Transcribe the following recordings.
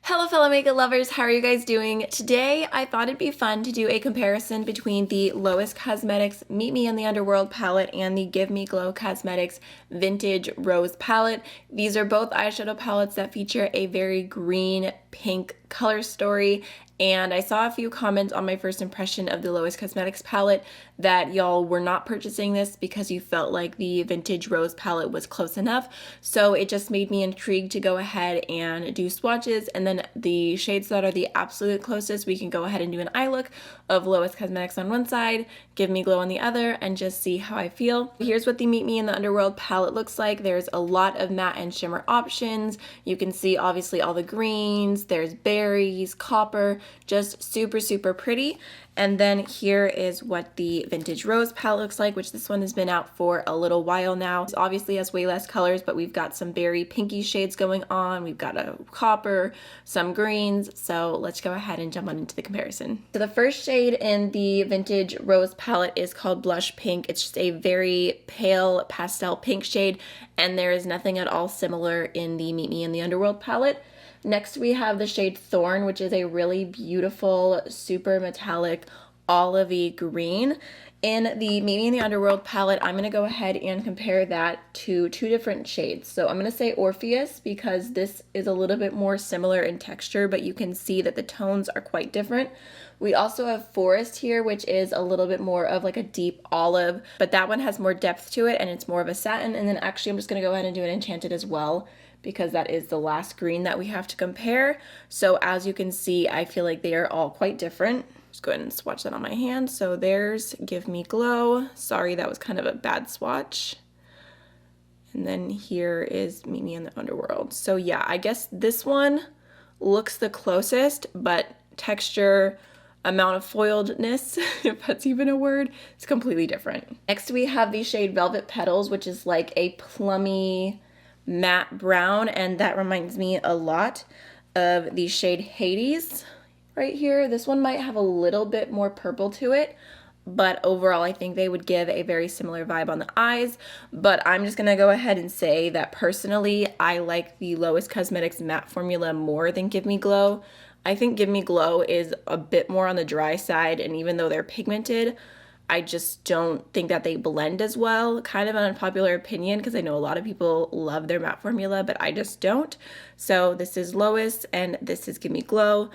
Hello fellow makeup lovers, how are you guys doing? Today I thought it'd be fun to do a comparison between the Lois Cosmetics Meet Me in the Underworld palette and the Give Me Glow Cosmetics Vintage Rose palette. These are both eyeshadow palettes that feature a very green pink color story, and I saw a few comments on my first impression of the Lois Cosmetics palette that y'all were not purchasing this because you felt like the Vintage Rose palette was close enough. So it just made me intrigued to go ahead and do swatches, and then the shades that are the absolute closest, we can go ahead and do an eye look of Lois Cosmetics on one side, Give Me Glow on the other, and just see how I feel. Here's what the Meet Me in the Underworld palette looks like. There's a lot of matte and shimmer options. You can see obviously all the greens, there's berries, copper, just super pretty. And then here is what the Vintage Rose palette looks like, which this one has been out for a little while now. It obviously has way less colors, but we've got some very pinky shades going on. We've got a copper, some greens. So let's go ahead and jump on into the comparison. So the first shade in the Vintage Rose palette is called Blush Pink. It's just a very pale pastel pink shade, and there is nothing at all similar in the Meet Me in the Underworld palette. Next we have the shade Thorn, which is a really beautiful, super metallic, olivey green. In the Meet Me in the Underworld palette, I'm going to go ahead and compare that to two different shades. So I'm going to say Orpheus because this is a little bit more similar in texture, but you can see that the tones are quite different. We also have Forest here, which is a little bit more of like a deep olive, but that one has more depth to it and it's more of a satin. And then actually I'm just going to go ahead and do an Enchanted as well, because that is the last green that we have to compare. So as you can see, I feel like they are all quite different. Just go ahead and swatch that on my hand. So there's Give Me Glow. Sorry, that was kind of a bad swatch. And then here is Meet Me in the Underworld. So yeah, I guess this one looks the closest, but texture, amount of foiledness, if that's even a word, is completely different. Next we have the shade Velvet Petals, which is like a plummy matte brown, and that reminds me a lot of the shade Hades right here. This one might have a little bit more purple to it, but overall I think they would give a very similar vibe on the eyes. But I'm just gonna go ahead and say that personally I like the Lois Cosmetics matte formula more than Give Me Glow. I think Give Me Glow is a bit more on the dry side, and even though they're pigmented, I just don't think that they blend as well. Kind of an unpopular opinion because I know a lot of people love their matte formula, but I just don't. So this is Lois and this is Give Me Glow.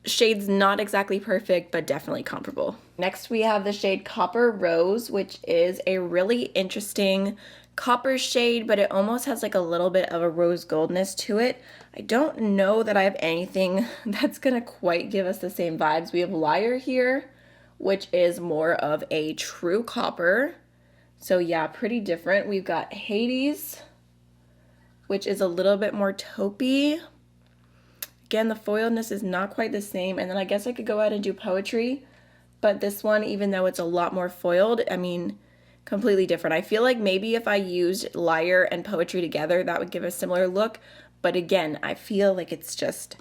Shades not exactly perfect, but definitely comparable. Next we have the shade Copper Rose, which is a really interesting copper shade, but it almost has like a little bit of a rose goldness to it. I don't know that I have anything that's gonna quite give us the same vibes. We have Liar here, which is more of a true copper. So yeah, pretty different. We've got Hades, which is a little bit more taupey. Again, the foiledness is not quite the same. And then I guess I could go ahead and do Poetry, but this one, even though it's a lot more foiled, I mean, completely different. I feel like maybe if I used Liar and Poetry together, that would give a similar look. But again, I feel like it's just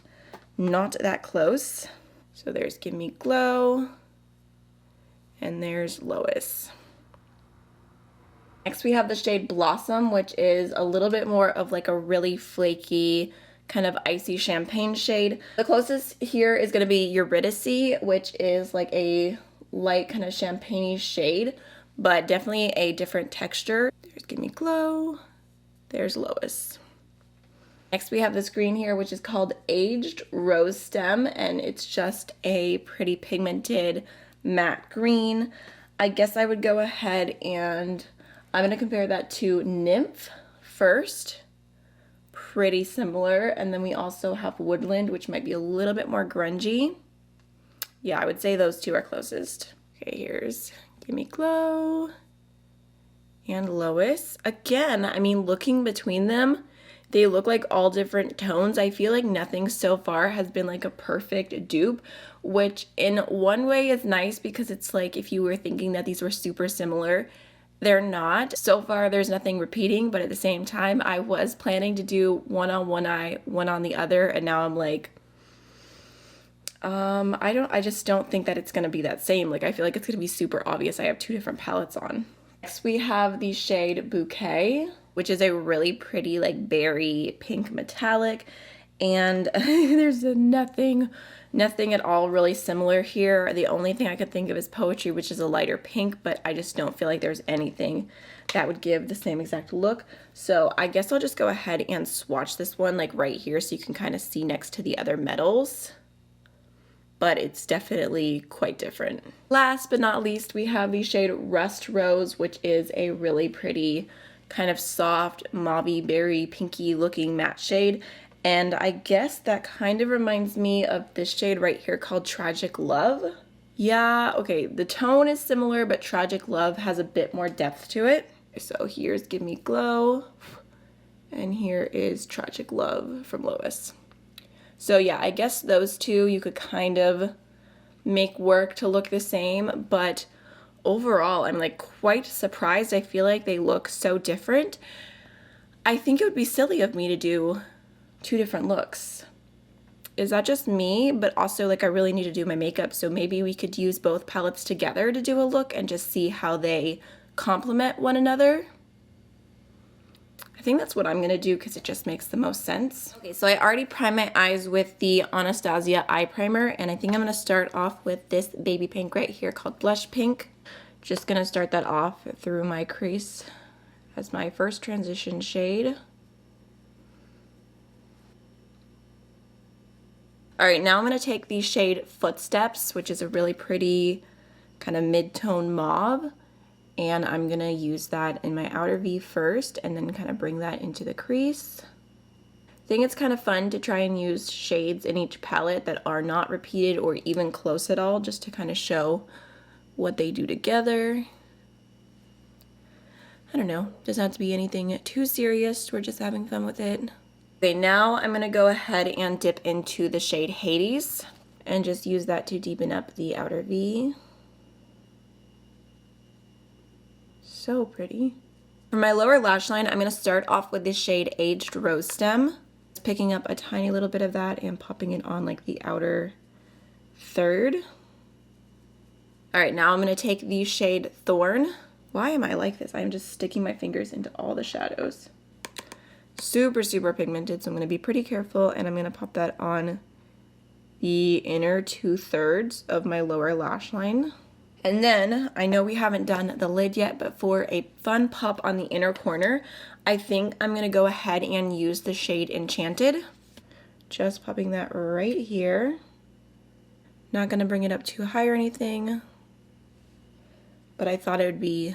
not that close. So there's Give Me Glow. And there's Lois. Next we have the shade Blossom, which is a little bit more of like a really flaky, kind of icy champagne shade. The closest here is going to be Eurydice, which is like a light kind of champagne-y shade, but definitely a different texture. There's Give Me Glow. There's Lois. Next we have this green here, which is called Aged Rose Stem, and it's just a pretty pigmented matte green. I guess I would go ahead and I'm going to compare that to Nymph first. Pretty similar. And then we also have Woodland, which might be a little bit more grungy. Yeah, I would say those two are closest. Okay, here's Give Me Glow and Lois. Again, I mean, looking between them, they look like all different tones. I feel like nothing so far has been like a perfect dupe, which in one way is nice because it's like if you were thinking that these were super similar, they're not. So far there's nothing repeating, but at the same time I was planning to do one on one eye, one on the other, and now I'm like, I just don't think that it's gonna be that same. Like I feel like it's gonna be super obvious I have two different palettes on. Next we have the shade Bouquet, which is a really pretty like berry pink metallic, and there's nothing at all really similar here. The only thing I could think of is Poetry, which is a lighter pink, but I just don't feel like there's anything that would give the same exact look. So I guess I'll just go ahead and swatch this one like right here so you can kind of see next to the other metals. But it's definitely quite different. Last but not least, we have the shade Rust Rose, which is a really pretty kind of soft mauvey berry pinky looking matte shade. And I guess that kind of reminds me of this shade right here called Tragic Love. Yeah, okay, the tone is similar, but Tragic Love has a bit more depth to it. So here's Give Me Glow, and here is Tragic Love from Lois. So yeah, I guess those two you could kind of make work to look the same, but overall I'm like quite surprised. I feel like they look so different. I think it would be silly of me to do two different looks. Is that just me? But also like I really need to do my makeup, so maybe we could use both palettes together to do a look and just see how they complement one another. I think that's what I'm gonna do because it just makes the most sense. Okay, so I already primed my eyes with the Anastasia eye primer, and I think I'm gonna start off with this baby pink right here called Blush Pink. Just gonna start that off through my crease as my first transition shade. All right, now I'm gonna take the shade Footsteps, which is a really pretty kind of mid-tone mauve, and I'm gonna use that in my outer V first and then kind of bring that into the crease. I think it's kind of fun to try and use shades in each palette that are not repeated or even close at all, just to kind of show what they do together. I don't know, doesn't have to be anything too serious, we're just having fun with it. Okay, now I'm gonna go ahead and dip into the shade Hades and just use that to deepen up the outer V. So pretty. For my lower lash line, I'm gonna start off with this shade Aged Rose Stem. Just picking up a tiny little bit of that and popping it on like the outer third. All right, now I'm gonna take the shade Thorn. Why am I like this? I'm just sticking my fingers into all the shadows. Super, super pigmented, so I'm gonna be pretty careful, and I'm gonna pop that on the inner 2/3 of my lower lash line. And then, I know we haven't done the lid yet, but for a fun pop on the inner corner, I think I'm gonna go ahead and use the shade Enchanted. Just popping that right here. Not gonna bring it up too high or anything, but I thought it would be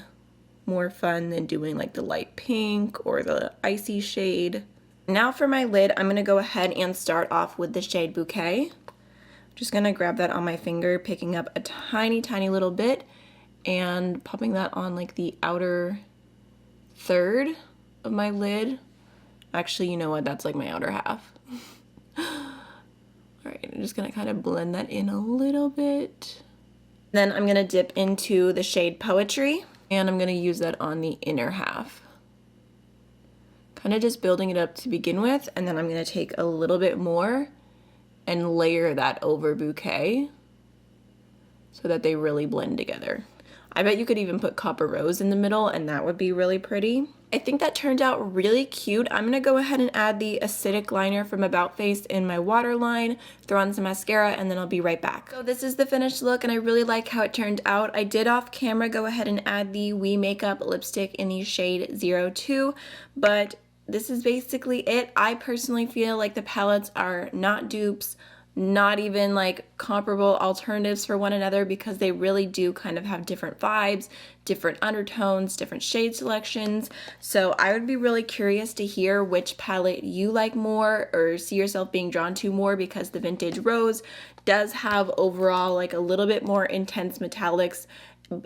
more fun than doing like the light pink or the icy shade. Now for my lid, I'm gonna go ahead and start off with the shade Bouquet. Just gonna grab that on my finger, picking up a tiny, tiny little bit and popping that on like the outer third of my lid. Actually, you know what? That's like my outer half. All right, I'm just gonna kind of blend that in a little bit. Then I'm gonna dip into the shade Poetry, and I'm gonna use that on the inner half. Kind of just building it up to begin with, and then I'm gonna take a little bit more and layer that over Bouquet so that they really blend together. I bet you could even put Copper Rose in the middle and that would be really pretty. I think that turned out really cute. I'm gonna go ahead and add the acidic liner from About Face in my waterline, throw on some mascara, and then I'll be right back. So this is the finished look and I really like how it turned out. I did off camera go ahead and add the We Makeup lipstick in the shade 02, but this is basically it. I personally feel like the palettes are not dupes, not even like comparable alternatives for one another, because they really do kind of have different vibes, different undertones, different shade selections. So I would be really curious to hear which palette you like more or see yourself being drawn to more, because the Vintage Rose does have overall like a little bit more intense metallics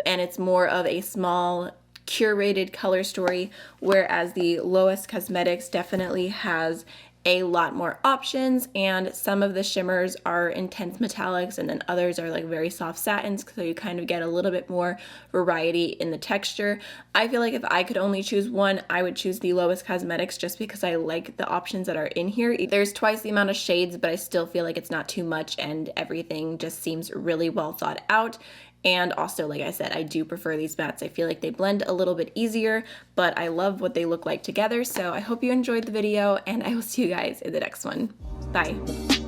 and it's more of a small curated color story, whereas the Lois Cosmetics definitely has a lot more options, and some of the shimmers are intense metallics and then others are like very soft satins, so you kind of get a little bit more variety in the texture. I feel like if I could only choose one, I would choose the Lois Cosmetics just because I like the options that are in here. There's twice the amount of shades, but I still feel like it's not too much and everything just seems really well thought out. And also, like I said, I do prefer these mattes. I feel like they blend a little bit easier, but I love what they look like together. So I hope you enjoyed the video, and I will see you guys in the next one. Bye.